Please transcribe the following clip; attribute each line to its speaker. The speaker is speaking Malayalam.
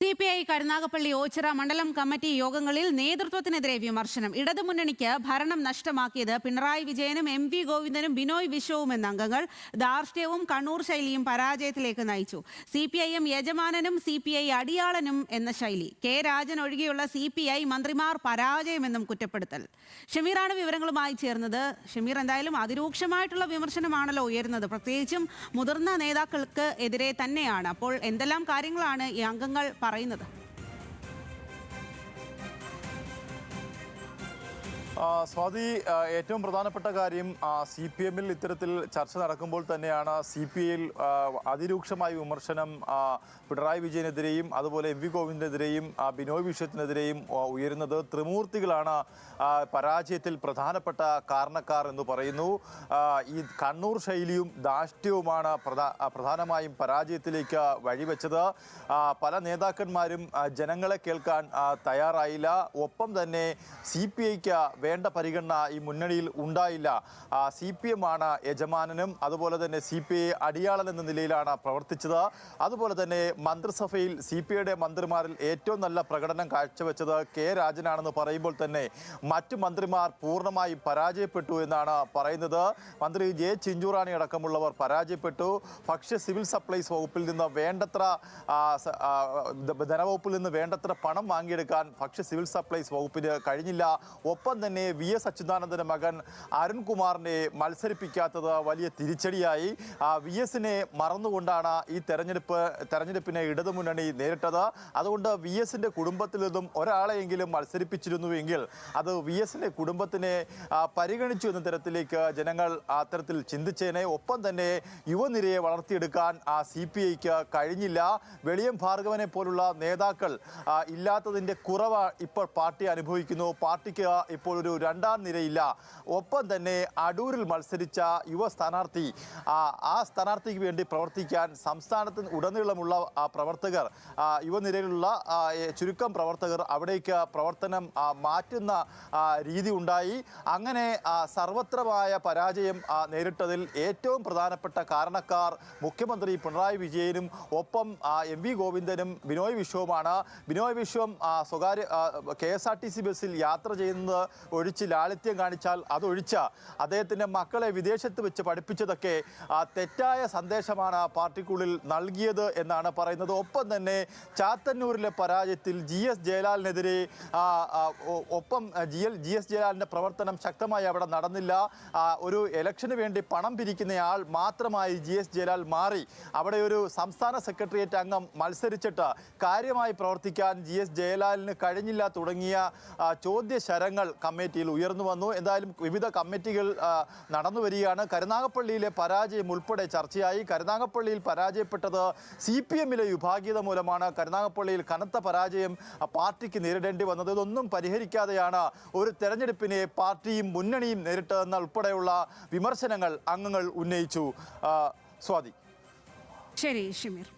Speaker 1: CPI കരുനാഗപ്പള്ളി ഓച്ചിറ മണ്ഡലം കമ്മിറ്റി യോഗങ്ങളിൽ നേതൃത്വത്തിനെതിരെ വിമർശനം. ഇടതുമുന്നണിക്ക് ഭരണം നഷ്ടമാക്കിയത് പിണറായി വിജയനും MV ഗോവിന്ദനും ബിനോയ് വിശ്വവും എന്ന അംഗങ്ങൾ. ധാർഷ്ട്യവും കണ്ണൂർ ശൈലിയും പരാജയത്തിലേക്ക് നയിച്ചു. CPIM യജമാനനും CPI അടിയാളനും എന്ന ശൈലി. കെ രാജൻ ഒഴികെയുള്ള CPI മന്ത്രിമാർ പരാജയമെന്നും കുറ്റപ്പെടുത്തൽ. ഷമീറാണ് വിവരങ്ങളുമായി ചേർന്നത്. ഷമീർ, എന്തായാലും അതിരൂക്ഷമായിട്ടുള്ള വിമർശനമാണല്ലോ ഉയരുന്നത്, പ്രത്യേകിച്ചും മുതിർന്ന നേതാക്കൾക്ക് എതിരെ തന്നെയാണ്. അപ്പോൾ എന്തെല്ലാം കാര്യങ്ങളാണ് ഈ അംഗങ്ങൾ പറയുന്നത്?
Speaker 2: സ്വാതി, ഏറ്റവും പ്രധാനപ്പെട്ട കാര്യം CPM-ൽ ഇത്തരത്തിൽ ചർച്ച നടക്കുമ്പോൾ തന്നെയാണ് CPI-യിൽ അതിരൂക്ഷമായ വിമർശനം പിണറായി വിജയനെതിരെയും അതുപോലെ MV ഗോവിന്ദനെതിരെയും ബിനോയ് വിശ്വത്തിനെതിരെയും ഉയരുന്നത്. ത്രിമൂർത്തികളാണ് പരാജയത്തിൽ പ്രധാനപ്പെട്ട കാരണക്കാർ എന്ന് പറയുന്നു. ഈ കണ്ണൂർ ശൈലിയും ധാർഷ്ട്യവുമാണ് പ്രധാനമായും പരാജയത്തിലേക്ക് വഴിവെച്ചത്. പല നേതാക്കന്മാരും ജനങ്ങളെ കേൾക്കാൻ തയ്യാറായില്ല. ഒപ്പം തന്നെ CPI-ക്ക് വേണ്ട പരിഗണന ഈ മുന്നണിയിൽ ഉണ്ടായില്ല. CPM ആണ് യജമാനനും അതുപോലെ തന്നെ CPI അടിയാളൻ എന്ന നിലയിലാണ് പ്രവർത്തിച്ചത്. അതുപോലെ തന്നെ മന്ത്രിസഭയിൽ CPIയുടെ മന്ത്രിമാരിൽ ഏറ്റവും നല്ല പ്രകടനം കാഴ്ചവെച്ചത് കെ രാജനാണെന്ന് പറയുമ്പോൾ തന്നെ മറ്റു മന്ത്രിമാർ പൂർണ്ണമായും പരാജയപ്പെട്ടു എന്നാണ് പറയുന്നത്. മന്ത്രി ജെ ചിഞ്ചുറാണി അടക്കമുള്ളവർ പരാജയപ്പെട്ടു. ഭക്ഷ്യ സിവിൽ സപ്ലൈസ് വകുപ്പിൽ നിന്ന് വേണ്ടത്ര ധനവകുപ്പിൽ നിന്ന് വേണ്ടത്ര പണം വാങ്ങിയെടുക്കാൻ ഭക്ഷ്യ സിവിൽ സപ്ലൈസ് വകുപ്പിന് കഴിഞ്ഞില്ല. ഒപ്പം തന്നെ VS അച്യുതാനന്ദന്റെ മകൻ അരുൺകുമാറിനെ മത്സരിപ്പിക്കാത്തത് വലിയ തിരിച്ചടിയായി. VS-നെ മറന്നുകൊണ്ടാണ് ഈ തെരഞ്ഞെടുപ്പിനെ ഇടതുമുന്നണി നേരിട്ടത്. അതുകൊണ്ട് VS-ന്റെ കുടുംബത്തിൽ നിന്നും ഒരാളെയെങ്കിലും മത്സരിപ്പിച്ചിരുന്നുവെങ്കിൽ അത് VS-ന്റെ കുടുംബത്തിനെ പരിഗണിച്ചു എന്ന തരത്തിലേക്ക് ജനങ്ങൾ അത്തരത്തിൽ ചിന്തിച്ചേനെ. ഒപ്പം തന്നെ യുവനിരയെ വളർത്തിയെടുക്കാൻ CPI-ക്ക് കഴിഞ്ഞില്ല. വെളിയം ഭാർഗവനെ പോലുള്ള നേതാക്കൾ ഇല്ലാത്തതിൻ്റെ കുറവ് ഇപ്പോൾ പാർട്ടി അനുഭവിക്കുന്നു. പാർട്ടിക്ക് ഇപ്പോൾ ഒരു രണ്ടാം നിരയില്ല. ഒപ്പം തന്നെ അടൂരിൽ മത്സരിച്ച യുവ സ്ഥാനാർത്ഥി, ആ സ്ഥാനാർത്ഥിക്ക് വേണ്ടി പ്രവർത്തിക്കാൻ സംസ്ഥാനത്തിന് ഉടനീളമുള്ള പ്രവർത്തകർ, യുവനിരയിലുള്ള ചുരുക്കം പ്രവർത്തകർ അവിടേക്ക് പ്രവർത്തനം മാറ്റുന്ന രീതി ഉണ്ടായി. അങ്ങനെ സർവത്രമായ പരാജയം നേരിട്ടതിൽ ഏറ്റവും പ്രധാനപ്പെട്ട കാരണക്കാർ മുഖ്യമന്ത്രി പിണറായി വിജയനും ഒപ്പം MV ഗോവിന്ദനും ബിനോയ് വിശ്വവുമാണ്. ബിനോയ് വിശ്വം സ്വകാര്യ KSRTC ബസ്സിൽ യാത്ര ചെയ്യുന്നത് ഒഴിച്ച് ലാളിത്യം കാണിച്ചാൽ അതൊഴിച്ച അദ്ദേഹത്തിൻ്റെ മക്കളെ വിദേശത്ത് വെച്ച് പഠിപ്പിച്ചതൊക്കെ തെറ്റായ സന്ദേശമാണ് പാർട്ടിക്കുള്ളിൽ നൽകിയത് എന്നാണ് പറയുന്നത്. ഒപ്പം തന്നെ ചാത്തന്നൂരിലെ പരാജയത്തിൽ GS ജയലാലിനെതിരെ ഒപ്പം GS ജയലാലിൻ്റെ പ്രവർത്തനം ശക്തമായി അവിടെ നടന്നില്ല. ഒരു ഇലക്ഷന് വേണ്ടി പണം പിരിക്കുന്നയാൾ മാത്രമായി GS ജയലാൽ മാറി. അവിടെ ഒരു സംസ്ഥാന സെക്രട്ടേറിയറ്റ് അംഗം മത്സരിച്ചിട്ട് കാര്യമായി പ്രവർത്തിക്കാൻ GS ജയലാലിന് കഴിഞ്ഞില്ല തുടങ്ങിയ ചോദ്യശരങ്ങൾ കമ്മിറ്റിയിൽ ഉയർന്നു വന്നു. എന്തായാലും വിവിധ കമ്മിറ്റികൾ നടന്നു വരികയാണ്. കരുനാഗപ്പള്ളിയിലെ പരാജയം ഉൾപ്പെടെ ചർച്ചയായി. കരുനാഗപ്പള്ളിയിൽ പരാജയപ്പെട്ടത് CPM-ലെ വിഭാഗീയത മൂലമാണ്. കരുനാഗപ്പള്ളിയിൽ കനത്ത പരാജയം പാർട്ടിക്ക് നേരിടേണ്ടി വന്നത്. ഇതൊന്നും പരിഹരിക്കാതെയാണ് ഒരു തെരഞ്ഞെടുപ്പിനെ പാർട്ടിയും മുന്നണിയും നേരിട്ടതെന്ന ഉൾപ്പെടെയുള്ള വിമർശനങ്ങൾ അംഗങ്ങൾ ഉന്നയിച്ചു. സ്വാതി.
Speaker 1: ശരി ഷമീർ.